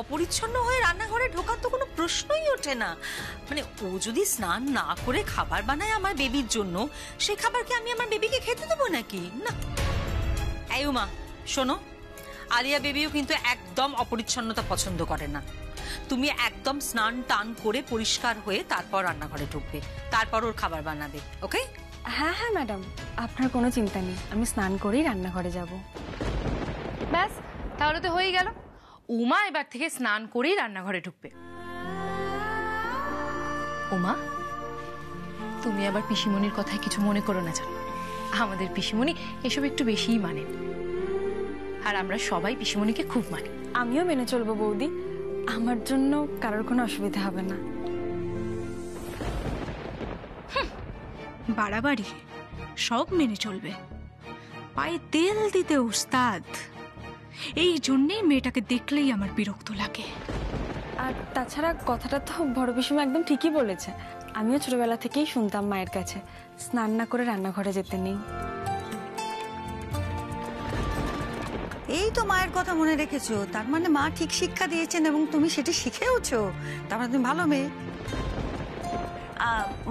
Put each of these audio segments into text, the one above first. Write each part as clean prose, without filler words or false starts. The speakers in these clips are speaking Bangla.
অপরিচ্ছন্ন হয়ে রান্নাঘরে ঢোকার তো কোনো প্রশ্নই ওঠে না। মানে ও যদি স্নান না করে খাবার বানায় আমার বেবির জন্য, সেই খাবার কি আমি আমার বেবিকে খেতে দেবো নাকি? না। এই উমা শোনো, আলিয়া বেবিও কিন্তু একদম অপরিচ্ছন্নতা পছন্দ করে না। তুমি একদম স্নান টান করে পরিষ্কার হয়ে তারপর রান্নাঘরে ঢুকবে, তারপর ওর খাবার বানাবে। ওকে? হ্যাঁ হ্যাঁ ম্যাডাম, আপনার কোনো চিন্তা নেই, আমি স্নান করেই রান্নাঘরে যাব। ব্যাস, তাহলে তো হয়েই গেল। উমা এবার থেকে স্নান করেই রান্নাঘরে ঢুকবে। উমা, তুমি আবার পিসিমণির কথায় কিছু মনে করো না জানো। আমাদের পিসিমণি এসব একটু বেশিই মানেন, আর আমরা সবাই পিসিমণিকে খুব মানি। আমিও মেনে চলবো বৌদি, আমার জন্য কারোর কোনো অসুবিধা হবে না। বাড়াবাড়ি, সব মেনে চলবে, পায়ে তেল দিতে উস্তাদ। এই জন্যেই মেয়েটাকে দেখলেই আমার বিরক্ত লাগে। আর তাছাড়া কথাটা তো বড় পিসিমা একদম ঠিকই বলেছে। আমিও ছোটবেলা থেকেই শুনতাম মায়ের কাছে, স্নান না করে রান্নাঘরে যেতে নেই। এই তো মায়ের কথা মনে রেখেছো, তার মানে মা ঠিক শিক্ষা দিয়েছেন এবং তুমি সেটা শিখেওছো, তার মানে তুমি ভালো মেয়ে।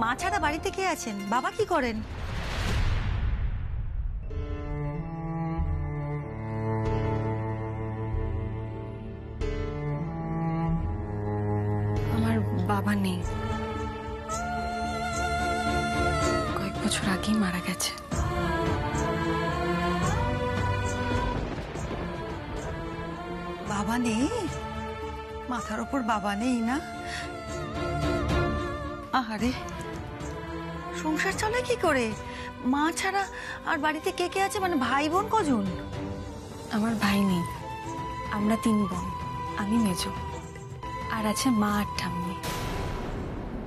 মা ছাড়া বাড়িতে কে আছেন? বাবা কি করেন? আমার বাবা নেই, কয়েক বছর আগেই মারা গেছে। বাবা নেই? মাথার ওপর বাবা নেই না? আহারে, সংসার চলে কি করে? মা ছাড়া আর বাড়িতে কে কে আছে? মানে ভাই বোন কজন? আমার ভাই নেই, আমরা 3 বোন, আমি মেজো, আর আছে মা আর ঠাম্মি।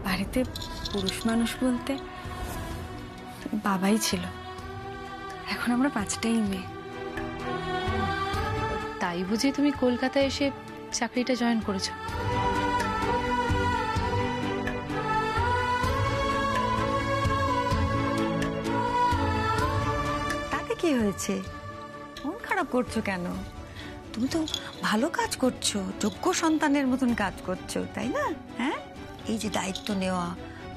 বাড়িতে পুরুষ মানুষ বলতে বাবাই ছিল, এখন আমরা 5টাই মেয়ে। তাই বুঝি তুমি কলকাতায় এসে চাকরিটা জয়েন করেছো? তাতে কি হয়েছে? মন খারাপ করছো কেন? তুমি তো ভালো কাজ করছো, যোগ্য সন্তানের মতন কাজ করছো, তাই না? হ্যাঁ, এই যে দায়িত্ব নেওয়া,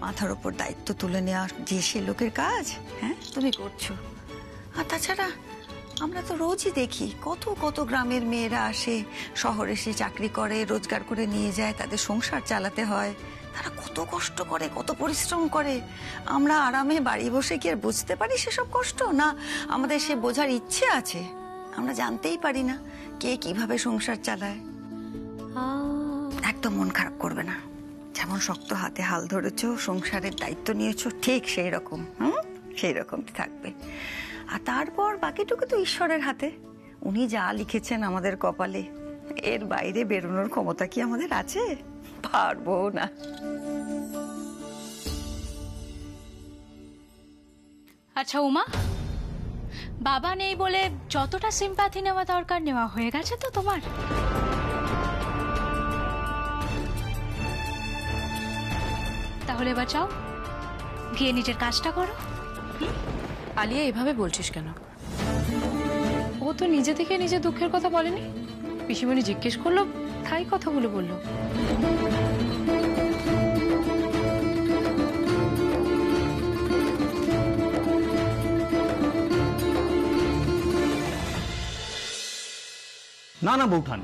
মাথার ওপর দায়িত্ব তুলে নেওয়া, যে সে লোকের কাজ, হ্যাঁ তুমি করছো। আর তাছাড়া আমরা তো রোজই দেখি কত কত গ্রামের মেয়েরা আসে, শহরে এসে চাকরি করে, রোজগার করে নিয়ে যায়, তাদের সংসার চালাতে হয়। তারা কত কষ্ট করে, কত পরিশ্রম করে। আমরা আরামে বাড়ি বসে কি আর বুঝতে পারি সেসব কষ্ট? না, আমাদের সে বোঝার ইচ্ছে আছে, আমরা জানতেই পারি না কে কিভাবে সংসার চালায়। একদম মন খারাপ করবে না, যেমন শক্ত হাতে হাল ধরেছো, সংসারের দায়িত্ব নিয়েছো, ঠিক সেই রকম সেই রকম থাকবে। আর তারপর বাকিটুকু তো ঈশ্বরের হাতে, উনি যা লিখেছেন আমাদের কপালে, এর বাইরে বেরোনোর ক্ষমতা কি আমাদের আছে? পারবো না। আচ্ছা উমা, বাবা নেই বলে যতটা সিম্প্যাথি নেওয়া দরকার নেওয়া হয়ে গেছে তো তোমার? তাহলে এবার যাও, গিয়ে নিজের কাজটা করো। আলিয়া, এভাবে বলছিস কেন? ও তো নিজে থেকে নিজের দুঃখের কথা বলেনি, পিসিমণি জিজ্ঞেস করলো তাই কথাগুলো বললো। না না বৌঠান,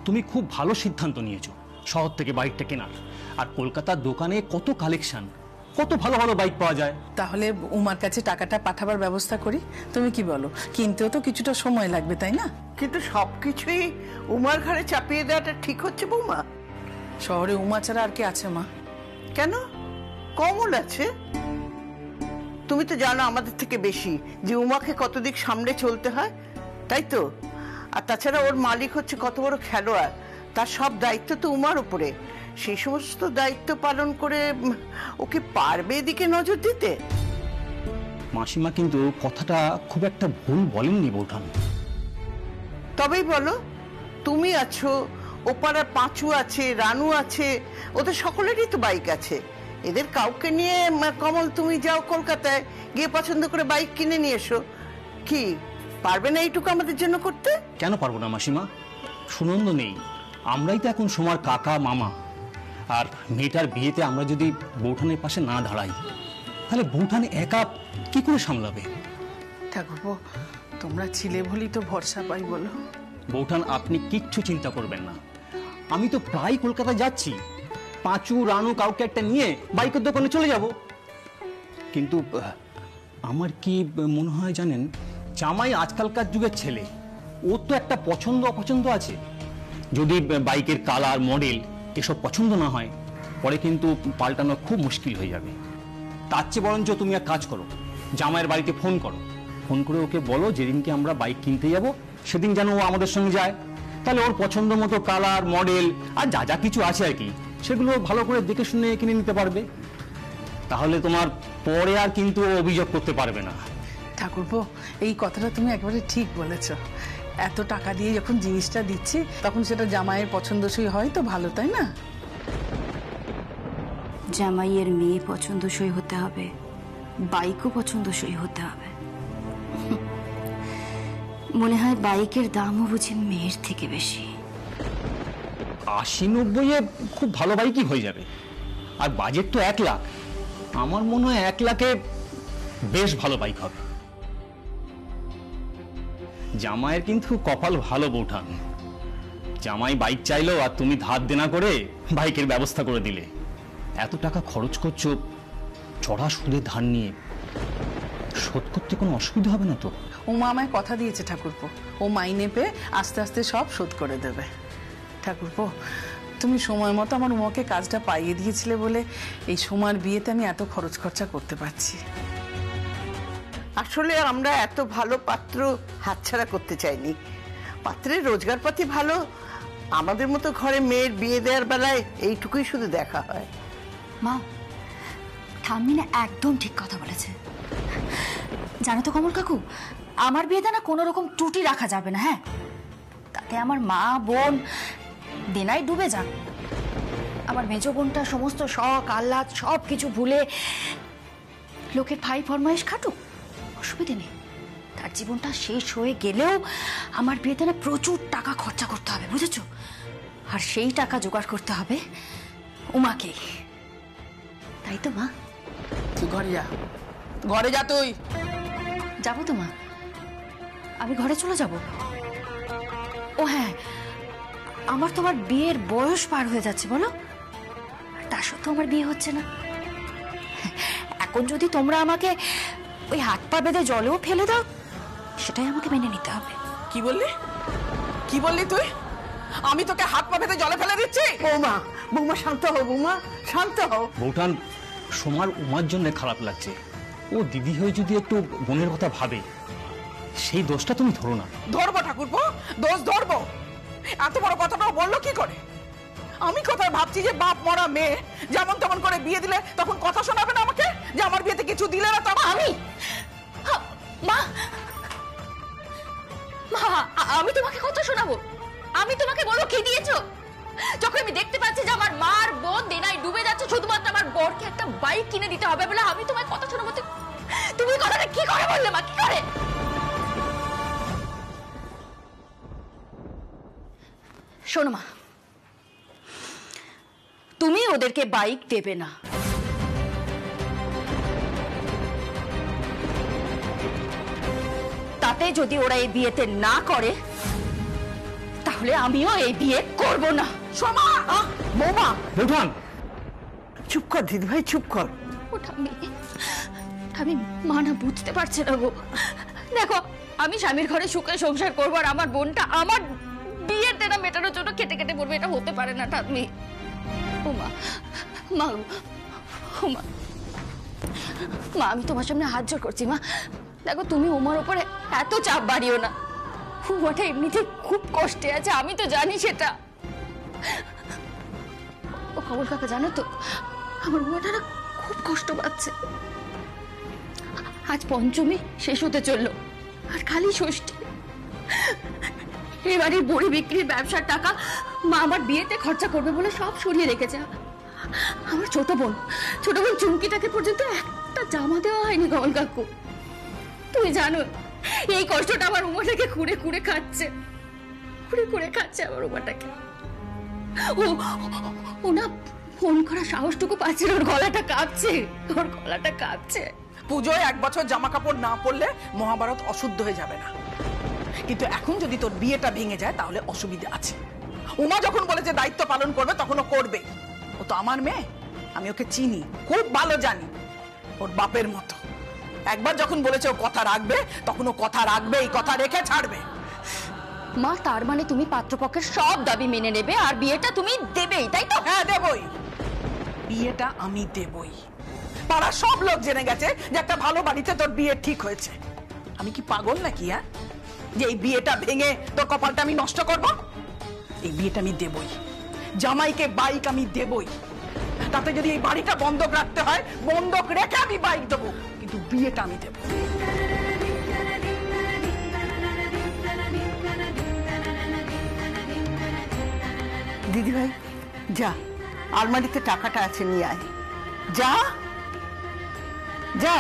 তুমি খুব ভালো সিদ্ধান্ত নিয়েছো শহর থেকে বাইকটা কেনার। আর কলকাতার দোকানে কত কালেকশন, কত ভালো ভালো বাইক পাওয়া যায়। তাহলে উমার কাছে টাকাটা পাঠাবার ব্যবস্থা করি, তুমি কি বলো? কিনতেও তো কিছুটা সময় লাগবে, তাই না? কিন্তু সবকিছুই উমার ঘাড়ে চাপিয়ে দেওয়াটা ঠিক হচ্ছে বৌমা? শহরে উমা ছাড়া আর কি আছে মা? কেন, কমল আছে। তুমি তো জানো আমাদের থেকে বেশি যে উমাকে কত দিক সামনে চলতে হয়, তাই তো? আর তাছাড়া ওর মালিক হচ্ছে কত বড় খেলোয়াড়, তার সব দায়িত্ব তো উমার উপরে। সেই সমস্ত দায়িত্ব পালন করে ওকে পারবে এদিকে নজর দিতে? মাসিমা কিন্তু কথাটা খুব একটা ভুল বলেননি বৌঠান। তবেই বলো, তুমি আছো, ওপাড়ার পাঁচু আছে, রানু আছে, ওদের সকলেরই তো বাইক আছে। এদের কাউকে নিয়ে কমল তুমি যাও কলকাতায়, গিয়ে পছন্দ করে বাইক কিনে নিয়ে এসো। কি পারবে না এইটুকু আমাদের জন্য করতে? কেন পারবো না মাসিমা? সুনন্দ নেই, আমরাই তো এখন সোমার কাকা মামা, আর মেয়েটার বিয়েতে আমরা যদি বৌঠানের পাশে না দাঁড়াই তাহলে বৌঠান একা কি করে সামলাবে? ঠাকুরপো, তোমরা ছিলে বলেই তো ভরসা পাই বলো। বৌঠান, আপনি কিচ্ছু চিন্তা করবেন না। আমি তো প্রায় কলকাতা যাচ্ছি, পাঁচু রানু কাউকে একটা নিয়ে বাইকের দোকানে চলে যাব। কিন্তু আমার কি মনে হয় জানেন, জামাই আজকালকার যুগের ছেলে, ওর তো একটা পছন্দ অপছন্দ আছে। যদি বাইকের কালার মডেল এসব পছন্দ না হয়, পরে কিন্তু পাল্টানো খুব মুশকিল হয়ে যাবে। তার চেয়ে বরঞ্চ তুমি এক কাজ করো, জামাইয়ের বাড়িতে ফোন করো, ফোন করে ওকে বলো যেদিনকে আমরা বাইক কিনতে যাব সেদিন যেন ও আমাদের সঙ্গে যায়। তাহলে ওর পছন্দ মতো কালার মডেল আর যা যা কিছু আছে আর কি, সেগুলো ভালো করে দেখে শুনে কিনে নিতে পারবে। তাহলে তোমার পরে আর কিন্তু অভিযোগ করতে পারবে না। ঠাকুরপো, এই কথাটা তুমি একেবারে ঠিক বলেছ। এত টাকা দিয়ে যখন জিনিসটা দিচ্ছি তখন সেটা জামাইয়ের পছন্দসই হয় তো ভালো, তাই না? জামাইয়ের মেয়ে পছন্দসই হতে হবে, বাইকও পছন্দসই হতে হবে। মনে হয় বাইকের দামও বুঝি মেয়ের থেকে বেশি। 80-90-এ খুব ভালো বাইকই হয়ে যাবে, আর বাজেট তো 1 লাখ। আমার মনে হয় 1 লাখে বেশ ভালো বাইক হবে। জামাইয়ের কিন্তু কপাল ভালো বৌঠান, জামাই বাইক চাইলো আর তুমি ধার দেনা করে বাইকের ব্যবস্থা করে দিলে। এত টাকা খরচ করছো চড়া সুদে ধার নিয়ে, শোধ করতে কোনো অসুবিধা হবে না তো? উমা আমায় কথা দিয়েছে ঠাকুরপো, ও মাইনে পেয়ে আস্তে আস্তে সব শোধ করে দেবে। ঠাকুরপো, তুমি সময় মতো আমার উমাকে কাজটা পাইয়ে দিয়েছিলে বলে এই সোমার বিয়েতে আমি এত খরচ খরচা করতে পারছি। আসলে আমরা এত ভালো পাত্র হাতছাড়া করতে চাইনি। পাত্রের রোজগারপাতি ভালো, আমাদের মতো ঘরে মেয়ের বিয়ে দেওয়ার বেলায় এইটুকুই শুধু দেখা হয়। মা, ঠাম্মি না একদম ঠিক কথা বলেছে। জানো তো কমল কাকু, আমার বিয়েতে না কোনো রকম ত্রুটি রাখা যাবে না। হ্যাঁ, তাতে আমার মা বোন দেনায় ডুবে যান। আমার মেজো বোনটা সমস্ত শখ আহ্লাদ সব কিছু ভুলে লোকের ফাই ফরমাইশ খাটুক, অসুবিধে নেই। তার জীবনটা শেষ হয়ে গেলেও আমার বিয়েতে না প্রচুর টাকা খরচা করতে হবে, বুঝেছো? আর সেই টাকা জোগাড় করতে হবে উমাকে, তাই তো মা? তুই ঘরে যা, ঘরে যা। তুই যাবো তো মা, আমি ঘরে চলে যাব। ও হ্যাঁ, আমার তোমার বিয়ের বয়স পার হয়ে যাচ্ছে বলো, তার সত্ত্বেও আমার বিয়ে হচ্ছে না। এখন যদি তোমরা আমাকে ওই হাত পা বেঁধে জলেও ফেলে দাও, সেটাই আমাকে মেনে নিতে হবে। কি বললি? কি বললি তুই? আমি তোকে হাত পা বেঁধে জলে ফেলে দিচ্ছি? বৌমা, বৌমা শান্ত হও, বৌমা শান্ত হও। বৌঠান, সোমার উমার জন্য খারাপ লাগছে। ও দিদি হয়ে যদি একটু বোনের কথা ভাবে, সেই দোষটা তুমি ধরো না। ধরবো ঠাকুরপো, দোষ ধরবো? এত বড় কথাটা বললো কি করে? আমি কোথায় ভাবছি যে বাপ মরা মেয়ে যেমন তেমন করে বিয়ে দিলে তখন কথা শোনাবে না আমাকে যে আমার বিয়েতে কিছু দিলে না? তো আমি মা, মা, আমি তোমাকে কথা শোনাবো? আমি তোমাকে বলো কি দিয়েছো? যখন আমি দেখতে পাচ্ছি যে আমার মার বোন দেনায় ডুবে যাচ্ছে শুধুমাত্র আমার বরকে একটা বাইক কিনে দিতে হবে বলে, আমি তোমায় কথা শোনাবো? তুমি কথাটা কি করে বললে মা? কি করে? শোনো মা, তুমি ওদেরকে বাইক দেবে না। তাতে যদি ওরা এই বিয়েতে না করে, তাহলে আমিও এই বিয়ে করব না। সোমা, বৌমা, বৌঠান চুপ কর দিদি ভাই, চুপ কর। আমি মা না বুঝতে পারছে না গো। দেখো, আমি স্বামীর ঘরে সুখে সংসার করবো আর আমার বোনটা আমার বিয়ের দেনা মেটানোর জন্য কেটে কেটে পড়বে, এটা হতে পারে না ঠাম্মি। ও মা, মা, ও মা, মা, আমি তোমার সামনে হাত জোড় করছি মা। দেখো, তুমি ওমার উপরে এত চাপ বাড়িও না। উমাটা এমনিতে খুব কষ্টে আছে, আমি তো জানি সেটা। ও কমল কাকা, জানো তো আমার উমাটা না খুব কষ্ট পাচ্ছে। আজ পঞ্চমী শেষ হতে চললো, আর খালি ষষ্ঠী। এবারে বড়ি বিক্রির ব্যবসার টাকা মা আমার বিয়েতে খরচা করবে বলে সব সরিয়ে রেখেছে। আমার ছোট বোন চুমকিটাকে পর্যন্ত একটা জামা দেওয়া হয়নি কমল কাকু। তুমি জানো এই কষ্টটা আমার উমাটাকে খুঁড়ে খুঁড়ে খাচ্ছে, খুঁড়ে খুঁড়ে খাচ্ছে আমার উমাটাকে। ও না ফোন করা সাহসটুকু পাচ্ছে না, ওর গলাটা কাঁপছে, ওর গলাটা কাঁপছে। পুজোয় 1 বছর জামা কাপড় না পরলে মহাভারত অশুদ্ধ হয়ে যাবে না, কিন্তু এখন যদি তোর বিয়েটা ভেঙে যায় তাহলে অসুবিধা আছে। উমা যখন বলেছে দায়িত্ব পালন করবে তখন ও করবে। ও তো আমার মেয়ে, আমি ওকে চিনি, খুব ভালো জানি, ওর বাপের মতো। একবার যখন বলেছে ও কথা রাখবে তখন ও কথা রাখবে, এই কথা রেখে ছাড়বে। মা তার মানে তুমি পাত্রপক্ষের সব দাবি মেনে নেবে আর বিয়েটা তুমি দেবেই, তাই তো? হ্যাঁ দেবই, বিয়েটা আমি দেবই। পাড়ার সব লোক জেনে গেছে যে একটা ভালো বাড়িতে তোর বিয়ে ঠিক হয়েছে। আমি কি পাগল নাকি হ্যাঁ, যে এই বিয়েটা ভেঙে তোর কপালটা আমি নষ্ট করব? এই বিয়েটা আমি দেবই, জামাইকে বাইক আমি দেবই। তাতে যদি এই বাড়িটা বন্ধক রাখতে হয় বন্ধক রেখে আমি বাইক দেবো, কিন্তু বিয়েটা আমি দেবো। দিদি ভাই যা, আলমারিতে টাকাটা আছে নিয়ে আয়, যা যা।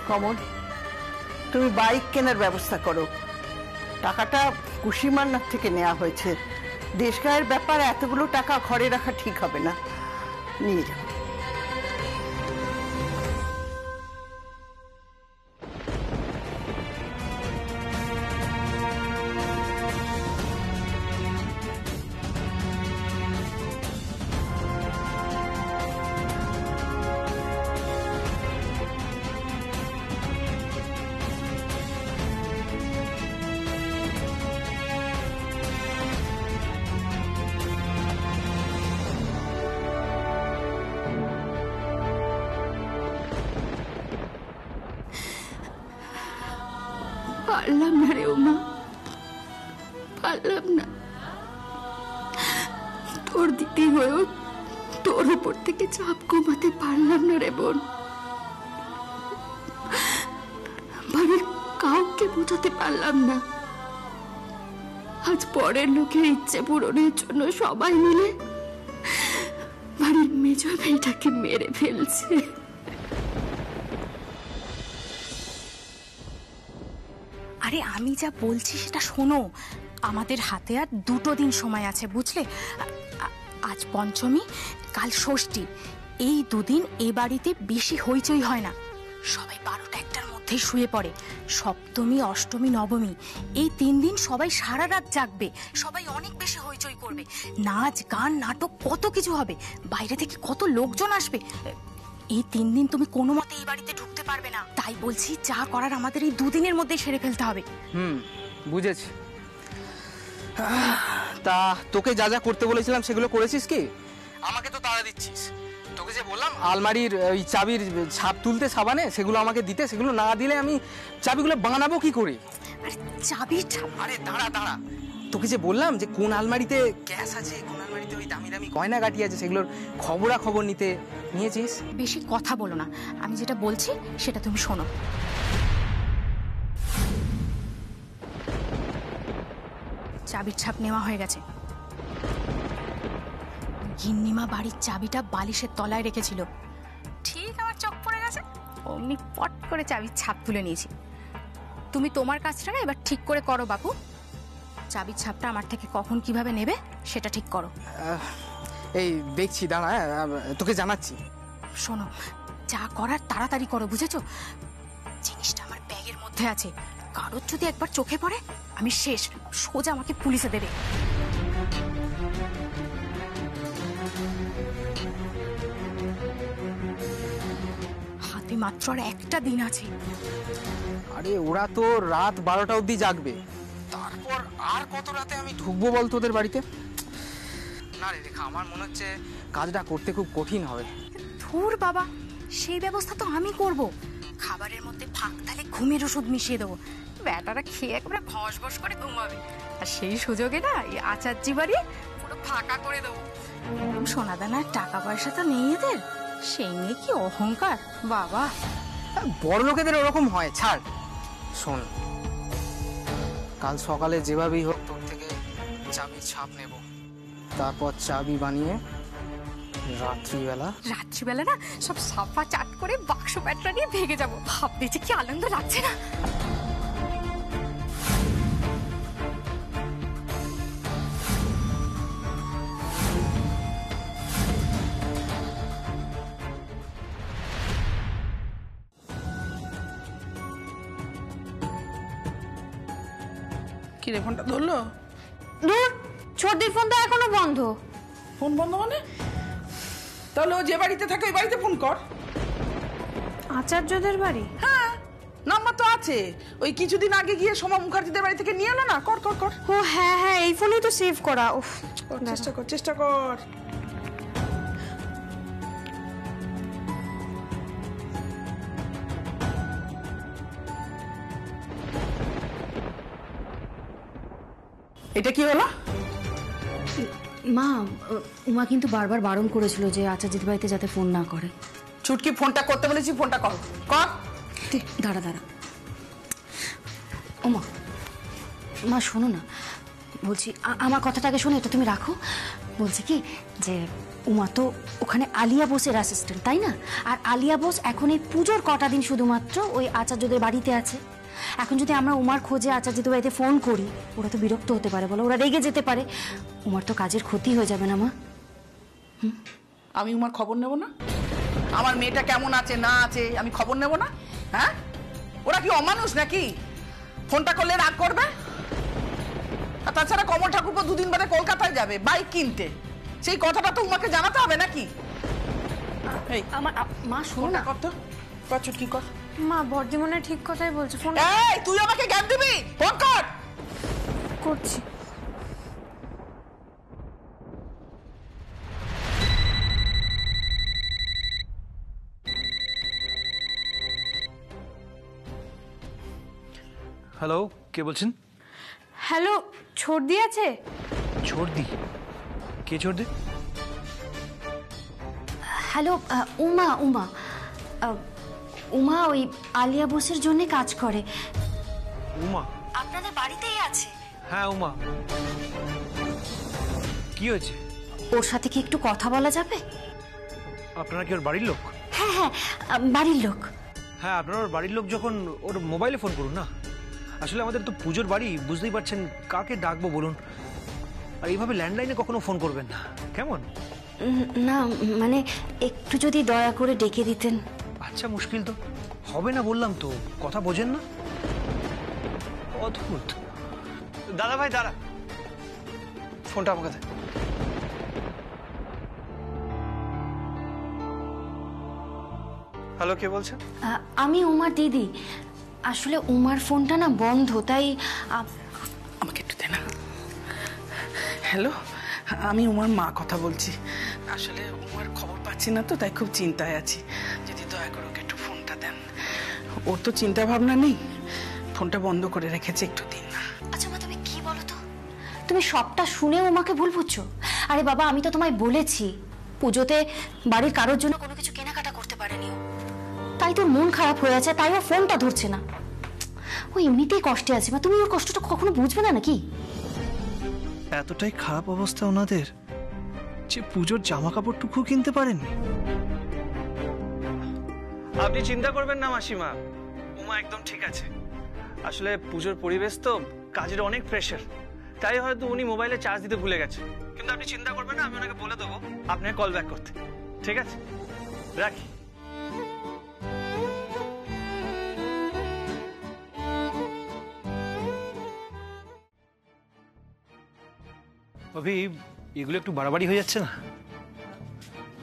কমল, তুমি বাইক কেনার ব্যবস্থা করো। টাকাটা কুশিমান্নার থেকে নেওয়া হয়েছে। দেশগায়ের ব্যাপার, এতগুলো টাকা ঘরে রাখা ঠিক হবে না, নিয়ে যাও। পারলাম না রে উমা, পারলাম না। তোর দিদি হয়েও তোর উপর থেকে চাপ কমাতে পারলাম না রে বোন। বাড়ির কাউকে বোঝাতে পারলাম না। আজ পরের লোকের ইচ্ছে পূরণের জন্য সবাই মিলে বাড়ির মেজ মেয়েটাকে মেরে ফেলছে। আরে আমি যা বলছি সেটা শোনো, আমাদের হাতে আর 2 দিন সময় আছে, বুঝলে? আজ পঞ্চমী, কাল ষষ্ঠী, এই 2 দিন এ বাড়িতে বেশি হইচই হয় না। সবাই 12টা-1টার মধ্যেই শুয়ে পড়ে। সপ্তমী, অষ্টমী, নবমী, এই 3 দিন সবাই সারা রাত জাগবে, সবাই অনেক বেশি হইচই করবে, নাচ গান নাটক কত কিছু হবে, বাইরে থেকে কত লোকজন আসবে। এই 3 দিন তুমি কোনো মতে এই বাড়িতে ঢুকতে পারবে না। তাই বলছি যা করার আমাদের এই 2 দিনের মধ্যে সেরে ফেলতে হবে। বুঝেছি। তা তোকে যা যা করতে বলেছিলাম সেগুলো করেছিস কি? আমাকে তো তাড়া দিচ্ছিস। তোকে যে বললাম আলমারির ওই চাবির ছাপ তুলতে সাবানে, সেগুলো আমাকে দিতে, সেগুলো না দিলে আমি চাবিগুলো বানাবো কি করে? আরে চাবির ছাপ? আরে দাঁড়া দাঁড়া, তোকে যে বললাম যে কোন আলমারিতে গ্যাস আছে, কোন আলমারিতে ওই দামি দামি গয়না গাটি আছে, সেগুলোর খবরাখবর নিতে নিয়েছিস? বেশি কথা বলো না, আমি যেটা বলছি সেটা তুমি শোনো। চাবির ছাপ নেওয়া হয়ে গেছে। গিন্নিমা বাড়ির চাবিটা বালিশের তলায় রেখেছিল, ঠিক আমার চোখ পড়ে গেছে, অমনি পট করে চাবির ছাপ তুলে নিয়েছি। তুমি তোমার কাজটা না এবার ঠিক করে করো বাপু। চাবির ছাপটা আমার থেকে কখন কিভাবে নেবে সেটা ঠিক করো। এই দেখছি, দাঁড়া, তোকে জানাচ্ছি। শোনো, যা করার তাড়াতাড়ি করো, বুঝেছো? জিনিসটা আমার ব্যাগের মধ্যে আছে, কারোর যদি একবার চোখে পড়ে আমি শেষ, সোজা আমাকে পুলিশে দেবে। হাতে মাত্র আর 1টা দিন আছে। আরে ওরা তো রাত 12টা অবধি জাগবে, তারপর আর কত রাতে আমি ঢুকবো বল তোদের বাড়িতে? না রে রেখা, আমার মনে হচ্ছে কাজটা করতে খুব কঠিন হবে। ধুর বাবা, সেই ব্যবস্থা তো আমি করব। খাবারের মধ্যে ফাঁক তালে ঘুমের ওষুধ মিশিয়ে দেবো, ব্যাটারা খেয়ে একবারে ভস ভস করে ঘুমাবে, আর সেই সুযোগে না এই আচার্যি বাড়ি পুরো ফাঁকা করে দেবো। সোনাদানার টাকা পয়সা তো নেই এদের, সেই নিয়ে কি অহংকার বাবা। বড় লোকেদের ওরকম হয়, ছাড়। শোন, কাল সকালে যেভাবেই হোক তোর থেকে চাবির ছাপ নেব, তারপর চাবি বানিয়ে রাত্রিবেলা না সব সাফা চাট করে বাক্স প্যাটরা নিয়ে ভেগে যাবো। ভাবতে যে কি আনন্দ লাগছে না। কি রে, ফোনটা ধরলো? দূর, ছোটদির ফোন তো এখনো বন্ধ। ফোন বন্ধ মানে? তাহলে ও যে বাড়িতে থাকে ওই বাড়িতে ফোন কর। আচার্যদের বাড়ি? হ্যাঁ, নাম্বার তো আছে। ওই কিছুদিন আগে গিয়ে সোমা মুখার্জিদের বাড়ি থেকে নিয়ে এলো না। কর কর কর। ও হ্যাঁ হ্যাঁ, এই ফোনেই তো সেভ করা। উফ, চেষ্টা কর, চেষ্টা কর। এটা কি হলো? মা, উমা কিন্তু বারবার বারণ করেছিল যে আচার্যদের বাড়িতে যাতে ফোন না করে। ছুটকি, ফোনটা করতে বলেছি, ফোনটা কর কর। দাঁড়া দাঁড়া, ওমা মা শোনো না, বলছি আমার কথাটাকে শোনো, এটা তুমি রাখো। বলছি কি যে উমা তো ওখানে আলিয়া বোসের অ্যাসিস্ট্যান্ট, তাই না? আর আলিয়া বোস এখন এই পুজোর কটা দিন শুধুমাত্র ওই আচার্যদের বাড়িতে আছে। এখন যদি আমরা উমার খোঁজে আচার্যদের বাড়িতে ফোন করি, ওরা তো বিরক্ত হতে পারে, বলো, ওরা রেগে যেতে পারে। উমার তো কাজের ক্ষতি হয়ে যাবে না মা? আমি উমার খবর নেব না? আমার মেয়েটা কেমন আছে না আছে আমি খবর নেব না? হ্যাঁ, ওরা কি অমানুষ নাকি? ফোনটা করলে রাগ করবে? আর তাছাড়া কমল ঠাকুরপো দুদিন বাদে কলকাতায় যাবে বাইক কিনতে, সেই কথাটা তো উমাকে জানাতে হবে নাকি? এই আমার মা শোনো না, কর তো, কর চুটকি কর। মা বর্দি মনে ঠিক কথাই বলছে, ফোন এই তুই আমাকে জ্ঞান দিবি? ফোন কর। করছি। হ্যালো, কে বলছেন? হ্যালো, ছোটদি আছে? ছোটদি? কে ছোটদি? হ্যালো, উমা উমা উমা ওই আলিয়া বোসের জন্য কাজ করে। উমা আপনাদের বাড়িতেই আছে। হ্যাঁ উমা, কি হয়েছে? ওর সাথে কি একটু কথা বলা যাবে? আপনারা কি ওর বাড়ির লোক? হ্যাঁ হ্যাঁ, বাড়ির লোক। হ্যাঁ, আপনারা ওর বাড়ির লোক যখন ওর মোবাইলে ফোন করুন না। আসলে আমাদের তো পুজোর বাড়ি, বুঝতেই পারছেন, কাকে ডাকবো বলুন? আর এইভাবে ল্যান্ডলাইনে কখনো ফোন করবেন না, কেমন? না মানে একটু যদি দয়া করে ডেকে দিতেন। আচ্ছা, মুশকিল তো হবে না বললাম তো, কথা বোঝেন না? অদ্ভুত। দাদা ভাই দাঁড়া, ফোনটা আমার কাছে। হ্যালো, কে বলছেন? আমি উমার দিদি। আসলে উমার ফোনটা না বন্ধ, তাই আমাকে একটু দে না। হ্যালো, আমি উমার মা কথা বলছি। আসলে উমার খবর পাচ্ছি না তো, তাই খুব চিন্তায় আছি। যদি দয়া করে ওকে একটু ফোনটা দেন। ওর তো চিন্তা ভাবনা নেই, ফোনটা বন্ধ করে রেখেছে, একটু দিন না। আচ্ছা মা, তুমি কি বলো তো, তুমি সবটা শুনে উমাকে ভুল বুঝছো? আরে বাবা, আমি তো তোমায় বলেছি পুজোতে বাড়ির কারোর জন্য কোনো কিছু কেনাকাটা করতে পারেনি ও, তাই তোর মন খারাপ হয়ে আছে, তাই ও ফোনটা ধরছে না। ও এমনিতেই কষ্টে আছে মা, তুমি ওর কষ্টটা কখনো বুঝবে না নাকি? এতটাই খারাপ অবস্থা ওনাদের যে পুজোর জামা কাপড়টুকু কিনতে পারেননি? আপনি চিন্তা করবেন না মাসিমা, উমা একদম ঠিক আছে। আসলে পুজোর পরিবেশ তো, কাজের অনেক প্রেশার, তাই হয়তো উনি মোবাইলে চার্জ দিতে ভুলে গেছে। কিন্তু আপনি চিন্তা করবেন না, আমি ওনাকে বলে দেবো আপনাকে কল ব্যাক করতে। ঠিক আছে, রাখি। অভি, এগুলো একটু বাড়াবাড়ি হয়ে যাচ্ছে না?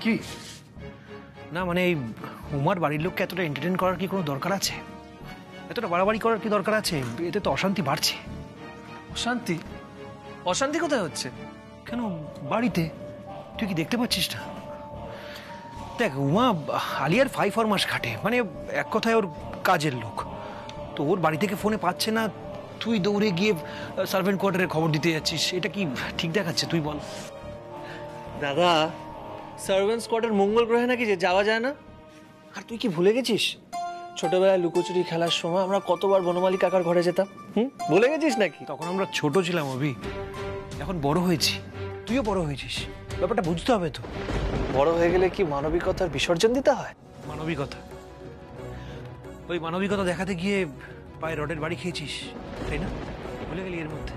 কি না মানে, এই উমার বাড়ির লোককে এতটা এন্টারটেইন করার কি কোনো দরকার আছে? এতটা বাড়াবাড়ি করার কি দরকার আছে? এতে তো অশান্তি বাড়ছে। অশান্তি? অশান্তি কোথায় হচ্ছে? কেন, বাড়িতে। তুই কি দেখতে পাচ্ছিস না? দেখ, উমা আলিয়ার 5 ফরমাস খাটে, মানে এক কথায় ওর কাজের লোক। তো ওর বাড়ি থেকে ফোনে পাচ্ছে না, তুই দৌড়ে গিয়ে সার্ভেন্ট কোয়ার্টারে খবর দিতে যাচ্ছিস। এটা কি ঠিক দেখাচ্ছে? তুই বল। দাদা, সার্ভেন্টস কোয়ার্টার মঙ্গল গ্রহে নাকি যে যাওয়া যায় না? আর তুই কি ভুলে গেছিস ছোটবেলায় লুকোচুরি খেলার সময় আমরা কতবার বনমালী কাকার ঘরে যেতাম? ভুলে গেছিস নাকি? তখন আমরা ছোট ছিলাম অভি, এখন বড় হয়েছি, তুইও বড় হয়েছিস, ব্যাপারটা বুঝতে হবে তো। বড় হয়ে গেলে কি মানবিকতার বিসর্জন দিতে হয়? মানবিকতা? ওই মানবিকতা দেখাতে গিয়ে পায়ে রডের বাড়ি খেয়েছিস, তাই না? ভুলে গেলি এর মধ্যে?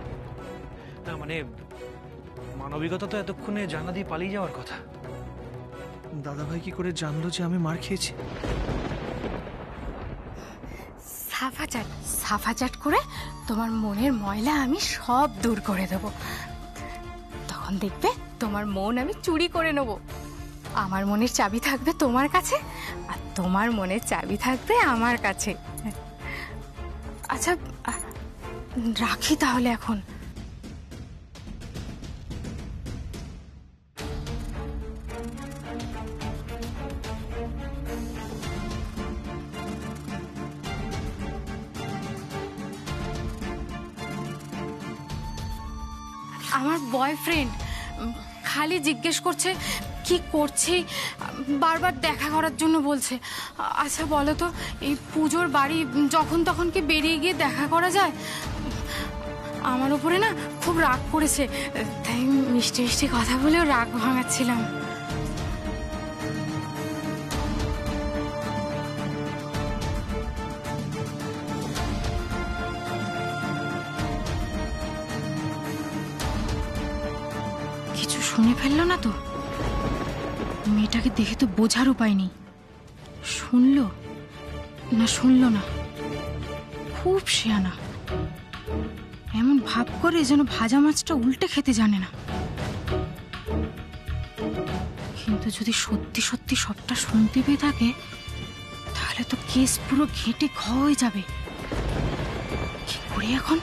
না মানে, মানবিকতা তো এতক্ষণে জানা দিয়ে পালিয়ে যাওয়ার কথা। দাদাভাই কি করে জানলো যে আমি মার খেয়েছি? সাফা চাট করে তোমার মনের ময়লা আমি সব দূর করে দেব। তখন দেখবে তোমার মন আমি চুরি করে নেব। আমার মনের চাবি থাকবে তোমার কাছে, আর তোমার মনের চাবি থাকবে আমার কাছে। আচ্ছা রাখি তাহলে এখন। আমার বয়ফ্রেন্ড খালি জিজ্ঞেস করছে কি করছি, বারবার দেখা করার জন্য বলছে। আচ্ছা বলো তো, এই পুজোর বাড়ি যখন তখন কি বেরিয়ে গিয়ে দেখা করা যায়? আমার উপরে না খুব রাগ করেছে, তাই মিষ্টি মিষ্টি কথা বলেও রাগ ভাঙাচ্ছিলাম। কিছু শুনে ফেললো না তো? মেয়েটাকে দেখে তো বোঝার উপায় নেই, শুনলো না শুনলো না। খুব শেয়ানা, এমন ভাব করে যেন ভাজা মাছটা উল্টে খেতে জানে না। কিন্তু যদি সত্যি সত্যি সবটা শুনতে পেয়ে থাকে, তাহলে তো কেস পুরো ঘেঁটে ঘ হয়ে যাবে। কি করি এখন?